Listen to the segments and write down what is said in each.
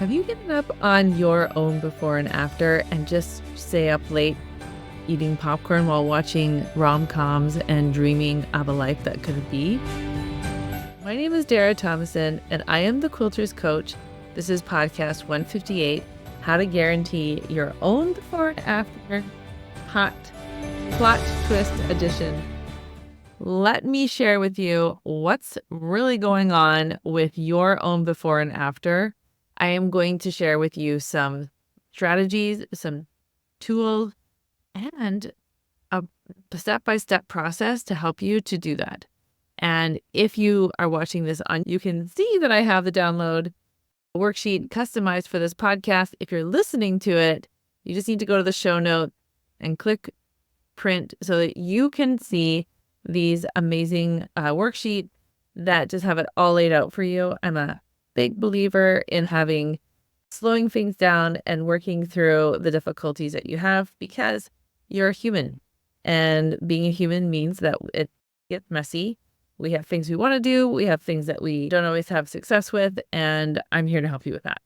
Have you given up on your own before and after and just stay up late eating popcorn while watching rom-coms and dreaming of a life that could be? My name is Dara Thomason, and I am the Quilters Coach. This is podcast 158, How to Guarantee Your Own Before and After Hot Plot Twist Edition. Let me share with you what's really going on with your own before and after. I am going to share with you some strategies, some tools, and a step-by-step process to help you to do that. And if you are watching this you can see that I have the download worksheet customized for this podcast. If you're listening to it, you just need to go to the show notes and click print so that you can see these amazing worksheet that just have it all laid out for you. I'm a big believer in slowing things down and working through the difficulties that you have because you're a human. And being a human means that it gets messy. We have things we want to do. We have things that we don't always have success with. And I'm here to help you with that.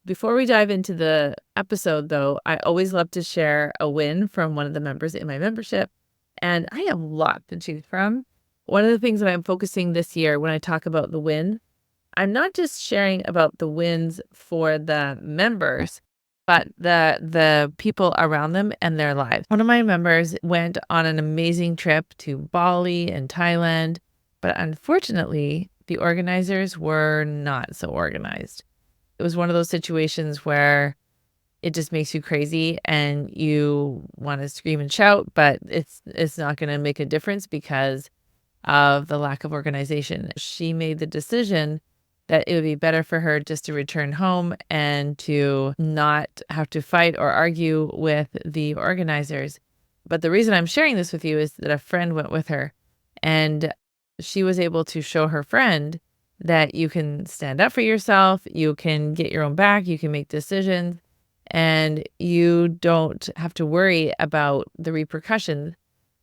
Before we dive into the episode, though, I always love to share a win from one of the members in my membership. And I have lots to choose from. One of the things that I'm focusing this year when I talk about the win, I'm not just sharing about the wins for the members, but the people around them and their lives. One of my members went on an amazing trip to Bali and Thailand, but unfortunately, the organizers were not so organized. It was one of those situations where it just makes you crazy and you want to scream and shout, but it's not going to make a difference because of the lack of organization. She made the decision that it would be better for her just to return home and to not have to fight or argue with the organizers. But the reason I'm sharing this with you is that a friend went with her and she was able to show her friend that you can stand up for yourself, you can get your own back, you can make decisions, and you don't have to worry about the repercussions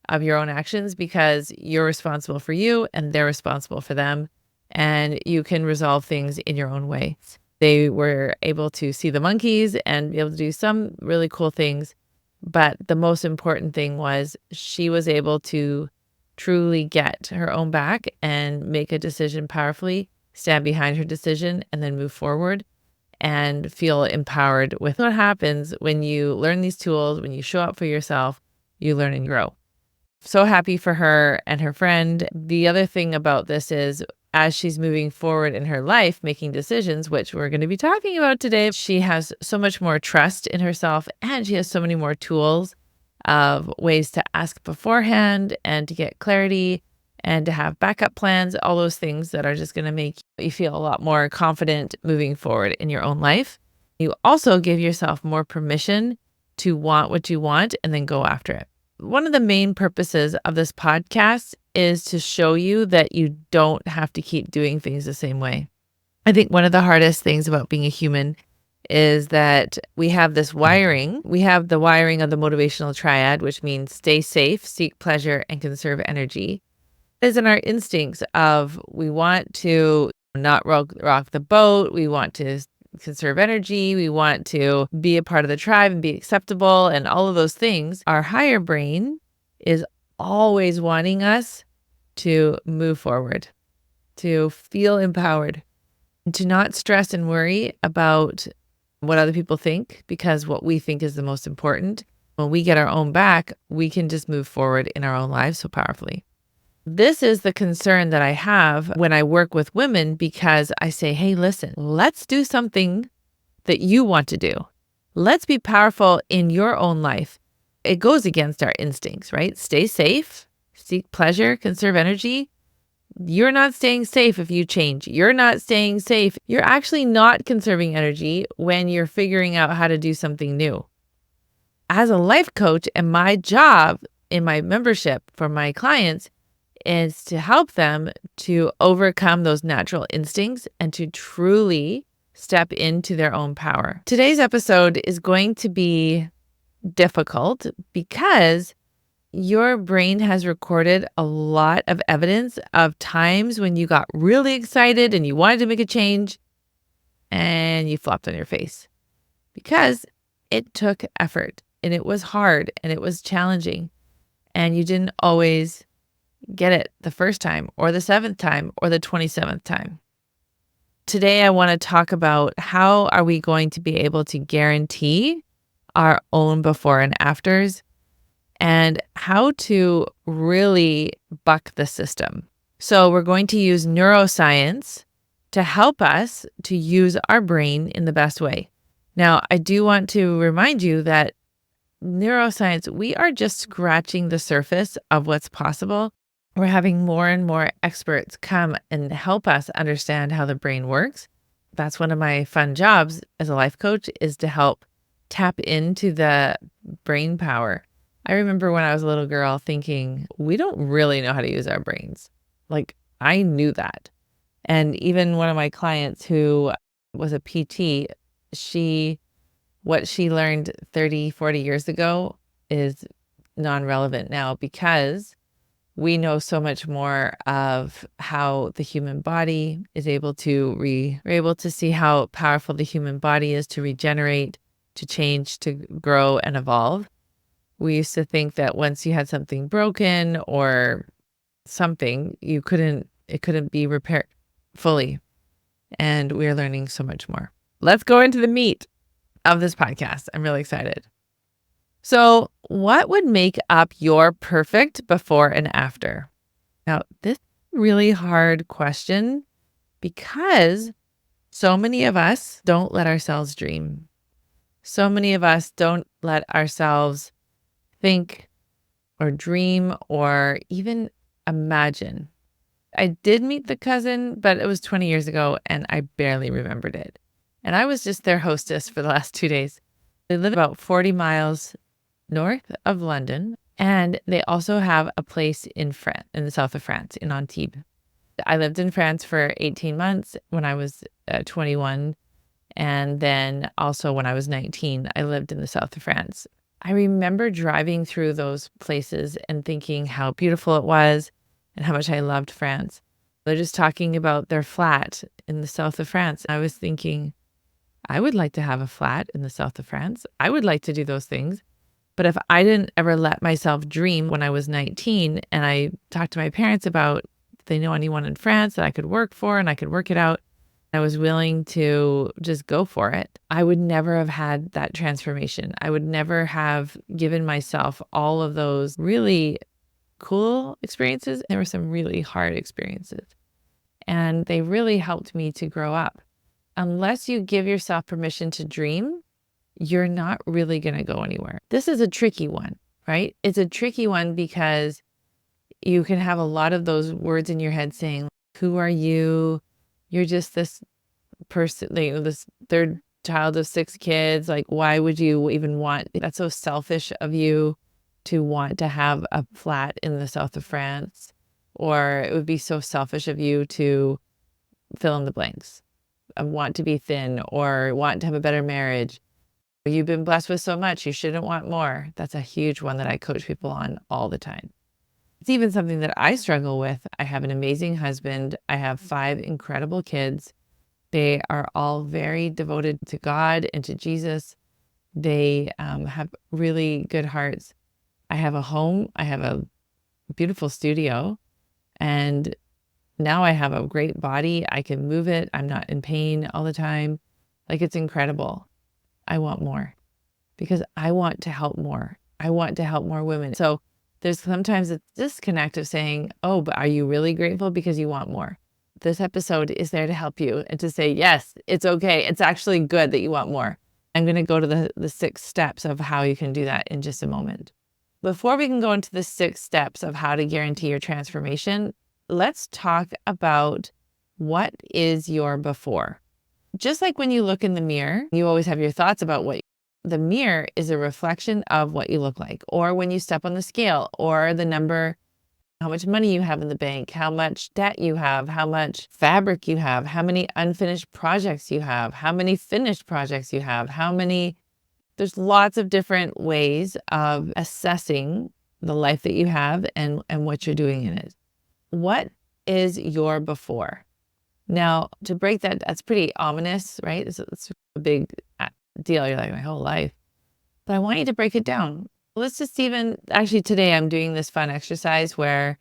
of your own actions because you're responsible for you and they're responsible for them. And you can resolve things in your own way. They were able to see the monkeys and be able to do some really cool things. But the most important thing was she was able to truly get her own back and make a decision powerfully, stand behind her decision, and then move forward and feel empowered with what happens when you learn these tools, when you show up for yourself, you learn and grow. So happy for her and her friend. The other thing about this is as she's moving forward in her life, making decisions, which we're going to be talking about today, she has so much more trust in herself and she has so many more tools of ways to ask beforehand and to get clarity and to have backup plans, all those things that are just going to make you feel a lot more confident moving forward in your own life. You also give yourself more permission to want what you want and then go after it. One of the main purposes of this podcast is to show you that you don't have to keep doing things the same way. I think one of the hardest things about being a human is that we have this wiring. We have the wiring of the motivational triad, which means stay safe, seek pleasure, and conserve energy. It is in our instincts of we want to not rock the boat. We want to conserve energy. We want to be a part of the tribe and be acceptable and all of those things. Our higher brain is always wanting us to move forward, to feel empowered, and to not stress and worry about what other people think because what we think is the most important. When we get our own back, we can just move forward in our own lives so powerfully. This is the concern that I have when I work with women because I say, hey, listen, let's do something that you want to do. Let's be powerful in your own life. It goes against our instincts, right? Stay safe, seek pleasure, conserve energy. You're not staying safe if you change. You're not staying safe. You're actually not conserving energy when you're figuring out how to do something new. As a life coach, and my job in my membership for my clients is to help them to overcome those natural instincts and to truly step into their own power. Today's episode is going to be difficult because your brain has recorded a lot of evidence of times when you got really excited and you wanted to make a change and you flopped on your face because it took effort and it was hard and it was challenging and you didn't always get it the first time or the 7th time or the 27th time. Today, I want to talk about how are we going to be able to guarantee our own before and afters and how to really buck the system. So we're going to use neuroscience to help us to use our brain in the best way. Now, I do want to remind you that neuroscience, we are just scratching the surface of what's possible. We're having more and more experts come and help us understand how the brain works. That's one of my fun jobs as a life coach, is to help tap into the brain power. I remember when I was a little girl thinking, we don't really know how to use our brains. Like, I knew that. And even one of my clients who was a PT, what she learned 30, 40 years ago is non-relevant now because we know so much more of how the human body is able to we're able to see how powerful the human body is to regenerate, to change, to grow and evolve. We used to think that once you had something broken or something, it couldn't be repaired fully. And we're learning so much more. Let's go into the meat of this podcast. I'm really excited. So, what would make up your perfect before and after? Now, this is a really hard question because so many of us don't let ourselves dream. So many of us don't let ourselves think or dream or even imagine. I did meet the cousin, but it was 20 years ago and I barely remembered it. And I was just their hostess for the last 2 days. They live about 40 miles north of London, and they also have a place in France, in the south of France, in Antibes. I lived in France for 18 months when I was 21, and then also when I was 19, I lived in the south of France. I remember driving through those places and thinking how beautiful it was and how much I loved France. They're just talking about their flat in the south of France. I was thinking, I would like to have a flat in the south of France. I would like to do those things. But if I didn't ever let myself dream when I was 19 and I talked to my parents about if they know anyone in France that I could work for and I could work it out, I was willing to just go for it, I would never have had that transformation. I would never have given myself all of those really cool experiences. There were some really hard experiences, and they really helped me to grow up. Unless you give yourself permission to dream, you're not really going to go anywhere. This is a tricky one, right? It's a tricky one because you can have a lot of those words in your head saying, who are you? You're just this person, this third child of 6 kids. Like, why would you even want, that's so selfish of you to want to have a flat in the south of France, or it would be so selfish of you to fill in the blanks, want to be thin or want to have a better marriage. You've been blessed with so much, you shouldn't want more. That's a huge one that I coach people on all the time. It's even something that I struggle with. I have an amazing husband. I have 5 incredible kids. They are all very devoted to God and to Jesus. They have really good hearts. I have a home. I have a beautiful studio. And now I have a great body. I can move it. I'm not in pain all the time. Like, it's incredible. I want more because I want to help more. I want to help more women. So there's sometimes a disconnect of saying, oh, but are you really grateful because you want more? This episode is there to help you and to say, yes, it's okay. It's actually good that you want more. I'm going to go to the 6 steps of how you can do that in just a moment. Before we can go into the 6 steps of how to guarantee your transformation, let's talk about what is your before. Just like when you look in the mirror, you always have your thoughts about the mirror is a reflection of what you look like, or when you step on the scale, or the number, how much money you have in the bank, how much debt you have, how much fabric you have, how many unfinished projects you have, how many finished projects you have, there's lots of different ways of assessing the life that you have and what you're doing in it. What is your before? Now, to break that, that's pretty ominous, right? It's a big deal. You're like, my whole life. But I want you to break it down. Let's just actually today I'm doing this fun exercise where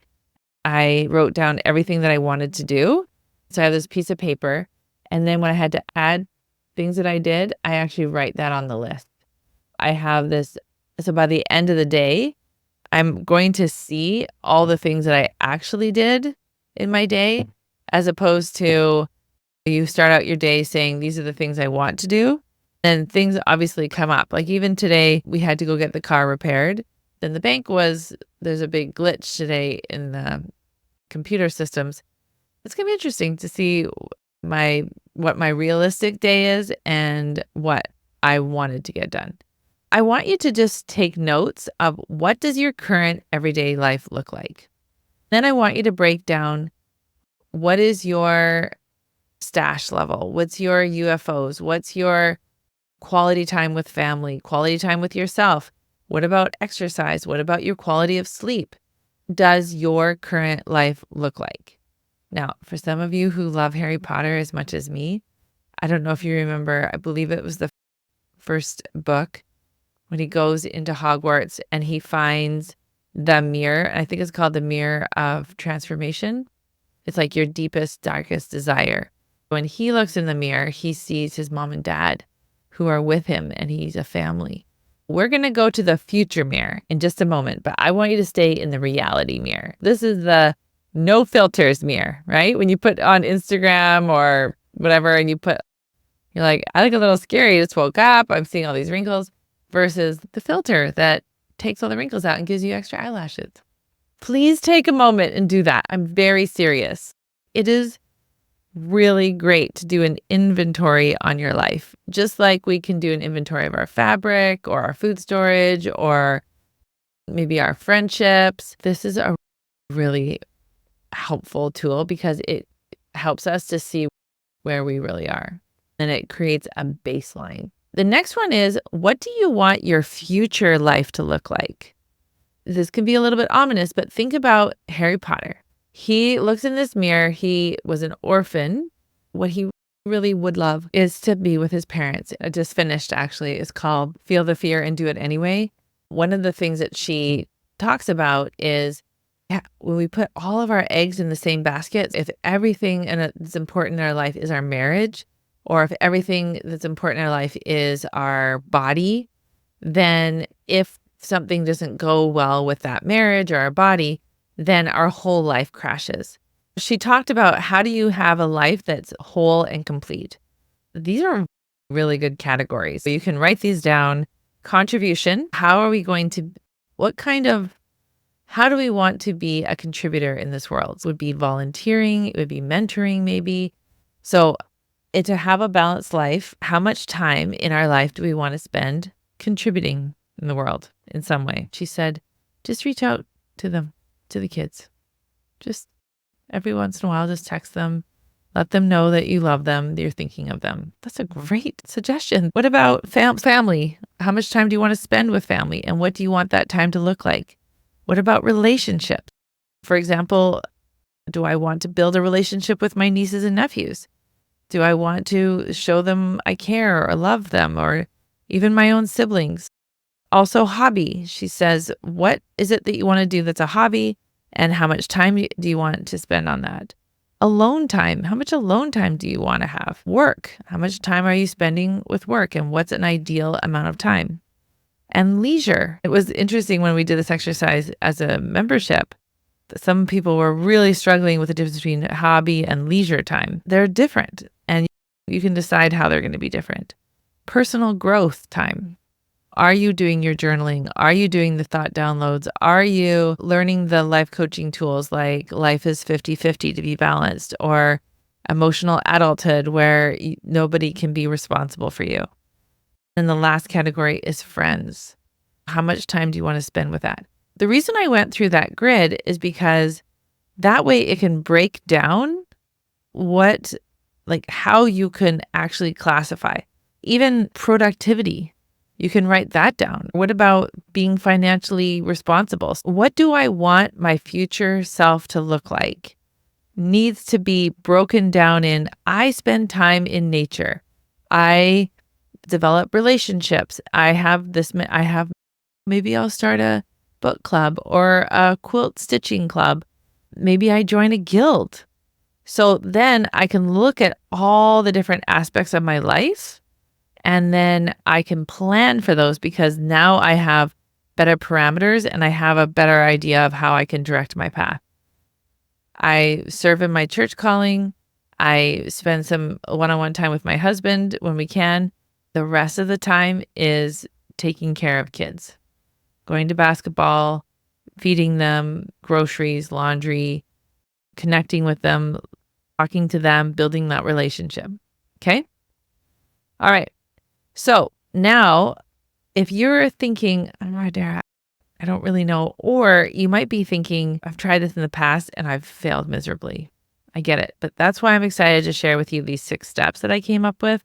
I wrote down everything that I wanted to do. So I have this piece of paper. And then when I had to add things that I did, I actually write that on the list. I have this. So by the end of the day, I'm going to see all the things that I actually did in my day, as opposed to you start out your day saying, these are the things I want to do. And things obviously come up. Like even today, we had to go get the car repaired. Then there's a big glitch today in the computer systems. It's going to be interesting to see what my realistic day is and what I wanted to get done. I want you to just take notes of what does your current everyday life look like. Then I want you to break down what is your stash level? What's your UFOs? What's your quality time with family, quality time with yourself? What about exercise? What about your quality of sleep? Does your current life look like? Now, for some of you who love Harry Potter as much as me, I don't know if you remember, I believe it was the first book when he goes into Hogwarts and he finds the mirror. I think it's called the Mirror of Transformation. It's like your deepest, darkest desire. When he looks in the mirror, he sees his mom and dad who are with him and he's a family. We're going to go to the future mirror in just a moment, but I want you to stay in the reality mirror. This is the no filters mirror, right? When you put on Instagram or whatever and you're like, I look a little scary. Just woke up. I'm seeing all these wrinkles versus the filter that takes all the wrinkles out and gives you extra eyelashes. Please take a moment and do that. I'm very serious. It is really great to do an inventory on your life, just like we can do an inventory of our fabric or our food storage or maybe our friendships. This is a really helpful tool because it helps us to see where we really are and it creates a baseline. The next one is, what do you want your future life to look like? This can be a little bit ominous, but think about Harry Potter. He looks in this mirror. He was an orphan. What he really would love is to be with his parents. I just finished, actually. It's called Feel the Fear and Do It Anyway. One of the things that she talks about is when we put all of our eggs in the same basket, if everything that's important in our life is our marriage, or if everything that's important in our life is our body, then if something doesn't go well with that marriage or our body, then our whole life crashes. She talked about, how do you have a life that's whole and complete? These are really good categories. So you can write these down. Contribution. How do we want to be a contributor in this world? It would be volunteering. It would be mentoring maybe. So to have a balanced life, how much time in our life do we want to spend contributing in the world in some way? She said, just reach out to them, to the kids. Just every once in a while, just text them. Let them know that you love them, that you're thinking of them. That's a great suggestion. What about family? How much time do you want to spend with family? And what do you want that time to look like? What about relationships? For example, do I want to build a relationship with my nieces and nephews? Do I want to show them I care or love them, or even my own siblings? Also, hobby. She says, what is it that you want to do that's a hobby, and how much time do you want to spend on that? Alone time. How much alone time do you want to have? Work. How much time are you spending with work, and what's an ideal amount of time? And leisure. It was interesting when we did this exercise as a membership. Some people were really struggling with the difference between hobby and leisure time. They're different, and you can decide how they're going to be different. Personal growth time. Are you doing your journaling? Are you doing the thought downloads? Are you learning the life coaching tools like Life is 50-50 to be balanced, or emotional adulthood where nobody can be responsible for you? And the last category is friends. How much time do you want to spend with that? The reason I went through that grid is because that way it can break down how you can actually classify. Even productivity, you can write that down. What about being financially responsible? What do I want my future self to look like? needs to be broken down in, I spend time in nature. I develop relationships. Maybe I'll start a book club or a quilt stitching club. Maybe I join a guild. So then I can look at all the different aspects of my life, and then I can plan for those because now I have better parameters and I have a better idea of how I can direct my path. I serve in my church calling. I spend some one-on-one time with my husband when we can. The rest of the time is taking care of kids, going to basketball, feeding them, groceries, laundry, connecting with them, talking to them, building that relationship. Okay? All right. So now, if you're thinking, oh, Dara, I don't really know, or you might be thinking, I've tried this in the past and I've failed miserably. I get it. But that's why I'm excited to share with you these 6 steps that I came up with.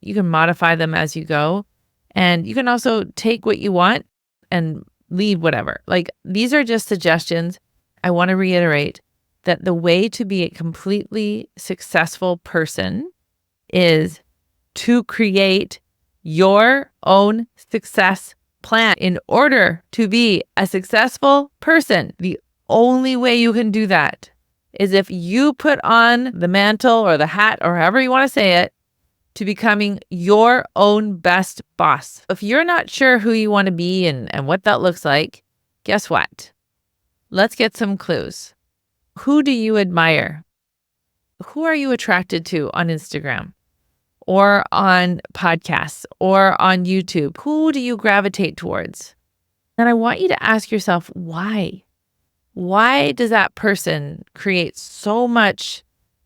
You can modify them as you go. And you can also take what you want and leave whatever. Like, these are just suggestions. I want to reiterate that the way to be a completely successful person is to create your own success plan. In order to be a successful person, the only way you can do that is if you put on the mantle or the hat or however you want to say it to becoming your own best boss. If you're not sure who you want to be and what that looks like, guess what? Let's get some clues. Who do you admire? Who are you attracted to on Instagram or on podcasts or on YouTube? Who do you gravitate towards? And I want you to ask yourself, why? Why does that person create so much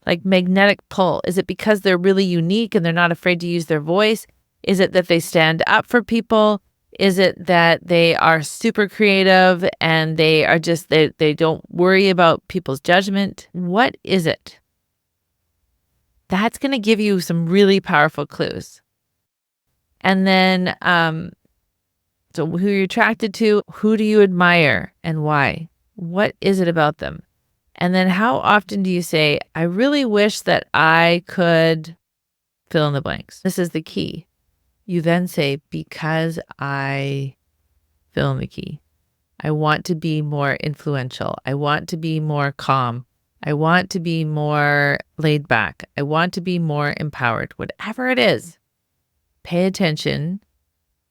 like magnetic pull? Is it because they're really unique and they're not afraid to use their voice? Is it that they stand up for people? Is it that they are super creative and they are just, they don't worry about people's judgment? What is it? That's going to give you some really powerful clues. And then, so who you're attracted to, who do you admire and why? What is it about them? And then how often do you say, I really wish that I could fill in the blanks? This is the key. You then say, because I fill in the key. I want to be more influential. I want to be more calm. I want to be more laid back. I want to be more empowered. Whatever it is, pay attention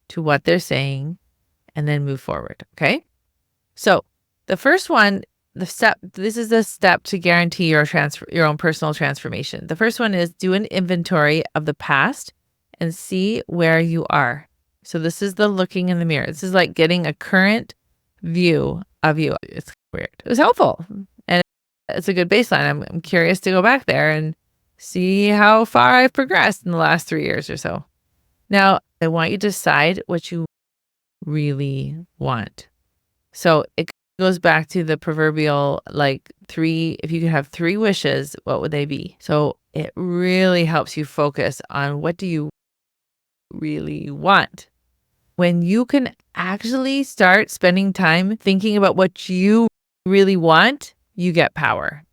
to what they're saying and then move forward. Okay? So the first one, this is a step to guarantee your own personal transformation. The first one is do an inventory of the past and see where you are. So this is the looking in the mirror. This is like getting a current view of you. It's weird. It was helpful. And it's a good baseline. I'm curious to go back there and see how far I've progressed in the last 3 years or so. Now, I want you to decide what you really want. So it goes back to the proverbial, like if you could have 3 wishes, what would they be? So it really helps you focus on what do you really want. When you can actually start spending time thinking about what you really want, you get power.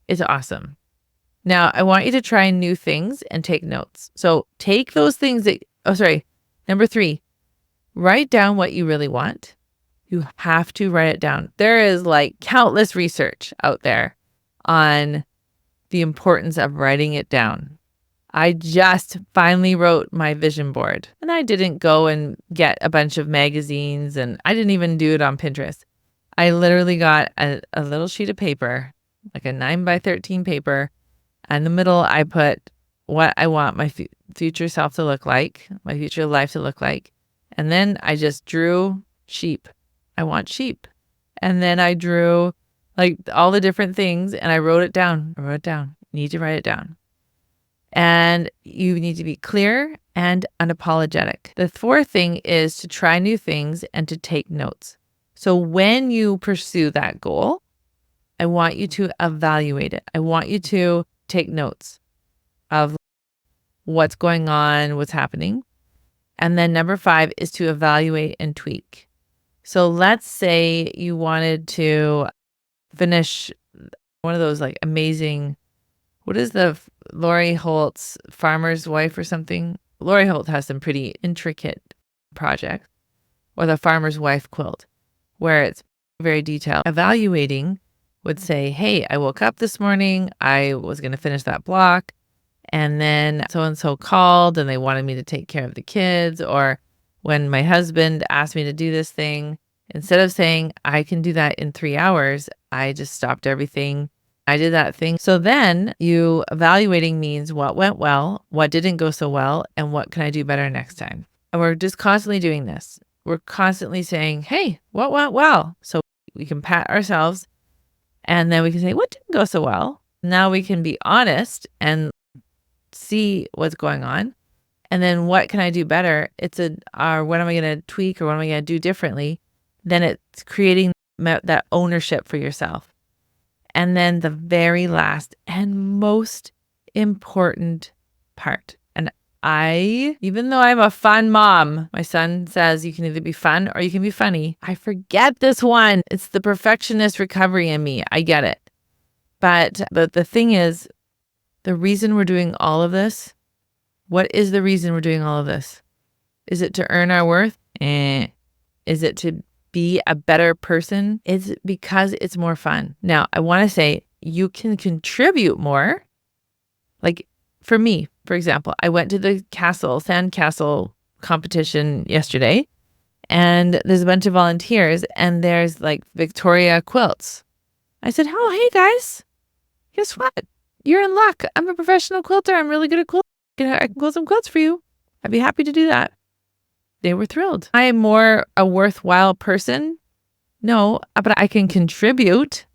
It's awesome. Now, I want you to try new things and take notes. So take those things number 3, write down what you really want. You have to write it down. There is like countless research out there on the importance of writing it down. I just finally wrote my vision board, and I didn't go and get a bunch of magazines, and I didn't even do it on Pinterest. I literally got a little sheet of paper, like a 9x13 paper. In the middle, I put what I want my future self to look like, my future life to look like. And then I just drew sheep. I want sheep. And then I drew like all the different things and I wrote it down. You need to write it down. And you need to be clear and unapologetic. The 4th thing is to try new things and to take notes. So when you pursue that goal, I want you to evaluate it. I want you to take notes of what's going on, what's happening. And then number 5 is to evaluate and tweak. So let's say you wanted to finish one of those like amazing, what is the Lori Holt's Farmer's Wife or something? Lori Holt has some pretty intricate projects, or the Farmer's Wife quilt, where it's very detailed. Evaluating would say, hey, I woke up this morning, I was going to finish that block, and then so-and-so called and they wanted me to take care of the kids, or when my husband asked me to do this thing, instead of saying, I can do that in 3 hours, I just stopped everything. I did that thing. So then you evaluating means what went well, what didn't go so well, and what can I do better next time? And we're just constantly doing this. We're constantly saying, hey, what went well? So we can pat ourselves and then we can say, what didn't go so well? Now we can be honest and see what's going on. And then what can I do better? It's what am I going to tweak, or what am I going to do differently? Then it's creating that ownership for yourself. And then the very last and most important part. And even though I'm a fun mom, my son says you can either be fun or you can be funny. I forget this one. It's the perfectionist recovery in me. I get it. But the thing is, the reason we're doing all of this, what is the reason we're doing all of this? Is it to earn our worth? Is it to be a better person? It's because it's more fun. Now, I want to say you can contribute more. Like for me, for example, I went to the sand castle competition yesterday, and there's a bunch of volunteers, and there's like Victoria quilts. I said, oh, hey guys, guess what? You're in luck. I'm a professional quilter. I'm really good at quilting. I can quilt some quilts for you. I'd be happy to do that. They were thrilled. I am more a worthwhile person. No, but I can contribute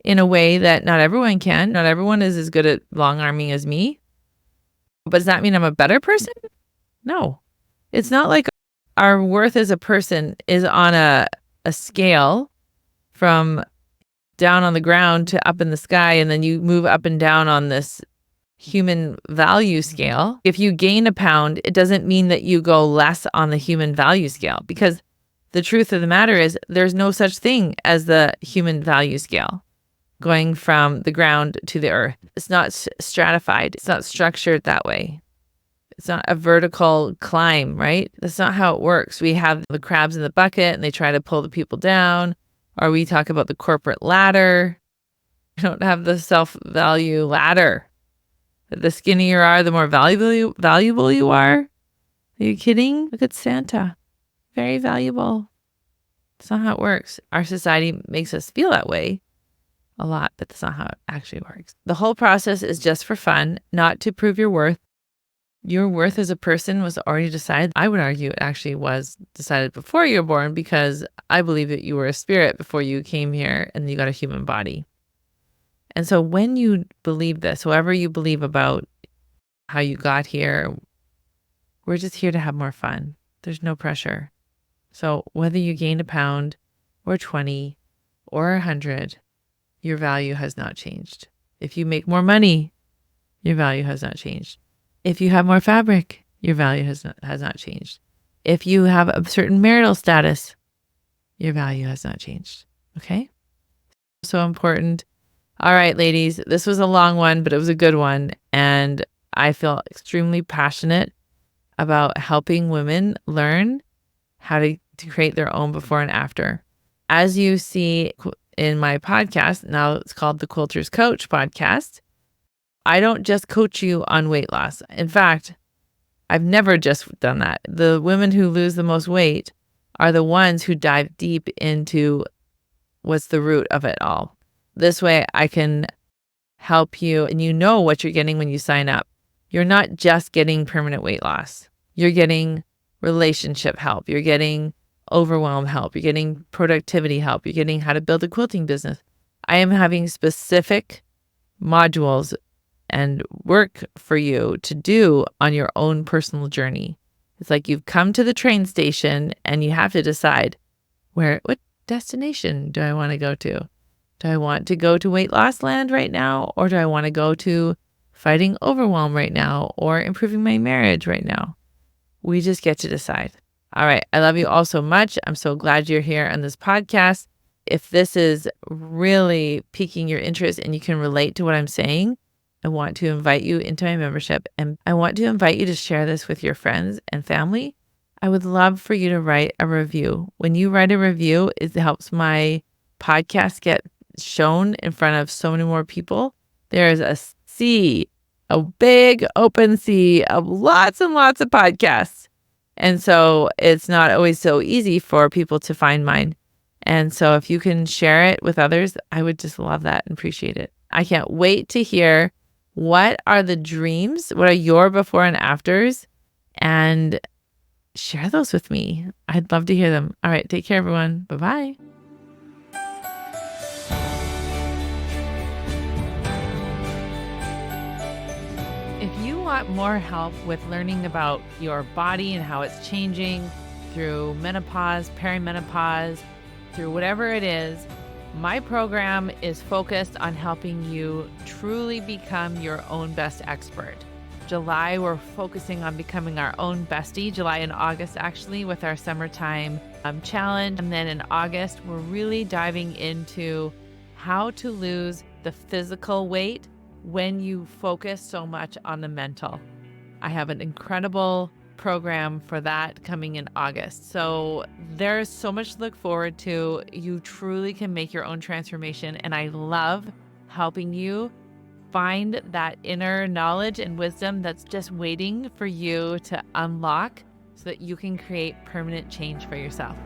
in a way that not everyone can. Not everyone is as good at long arming as me. But does that mean I'm a better person? No. It's not like our worth as a person is on a scale from down on the ground to up in the sky, and then you move up and down on this human value scale. If you gain a pound, it doesn't mean that you go less on the human value scale, because the truth of the matter is there's no such thing as the human value scale going from the ground to the earth. It's not stratified. It's not structured that way. It's not a vertical climb, right? That's not how it works. We have the crabs in the bucket and they try to pull the people down, or we talk about the corporate ladder. We don't have the self-value ladder. The skinnier you are, the more valuable you are. Are you kidding? Look at Santa. Very valuable. That's not how it works. Our society makes us feel that way a lot, but that's not how it actually works. The whole process is just for fun, not to prove your worth. Your worth as a person was already decided. I would argue it actually was decided before you were born, because I believe that you were a spirit before you came here and you got a human body. And so when you believe this, whoever you believe about how you got here, we're just here to have more fun. There's no pressure. So whether you gain a pound or 20 or 100, your value has not changed. If you make more money, your value has not changed. If you have more fabric, your value has not changed. If you have a certain marital status, your value has not changed. Okay? So important. All right, ladies, this was a long one, but it was a good one. And I feel extremely passionate about helping women learn how to create their own before and after. As you see in my podcast, now it's called the Quilters Coach Podcast, I don't just coach you on weight loss. In fact, I've never just done that. The women who lose the most weight are the ones who dive deep into what's the root of it all. This way I can help you, and you know what you're getting when you sign up. You're not just getting permanent weight loss. You're getting relationship help. You're getting overwhelm help. You're getting productivity help. You're getting how to build a quilting business. I am having specific modules and work for you to do on your own personal journey. It's like you've come to the train station and you have to decide what destination do I want to go to? Do I want to go to weight loss land right now? Or do I want to go to fighting overwhelm right now, or improving my marriage right now? We just get to decide. All right. I love you all so much. I'm so glad you're here on this podcast. If this is really piquing your interest and you can relate to what I'm saying, I want to invite you into my membership, and I want to invite you to share this with your friends and family. I would love for you to write a review. When you write a review, it helps my podcast get shown in front of so many more people. There is a big open sea of lots and lots of podcasts. And so it's not always so easy for people to find mine. And so if you can share it with others, I would just love that and appreciate it. I can't wait to hear what are the dreams, what are your before and afters, and share those with me. I'd love to hear them. All right, take care, everyone. Bye-bye. If you want more help with learning about your body and how it's changing through menopause, perimenopause, through whatever it is, my program is focused on helping you truly become your own best expert. July, we're focusing on becoming our own bestie, July and August actually, with our summertime challenge. And then in August, we're really diving into how to lose the physical weight when you focus so much on the mental. I have an incredible program for that coming in August. So there's so much to look forward to. You truly can make your own transformation. And I love helping you find that inner knowledge and wisdom that's just waiting for you to unlock so that you can create permanent change for yourself.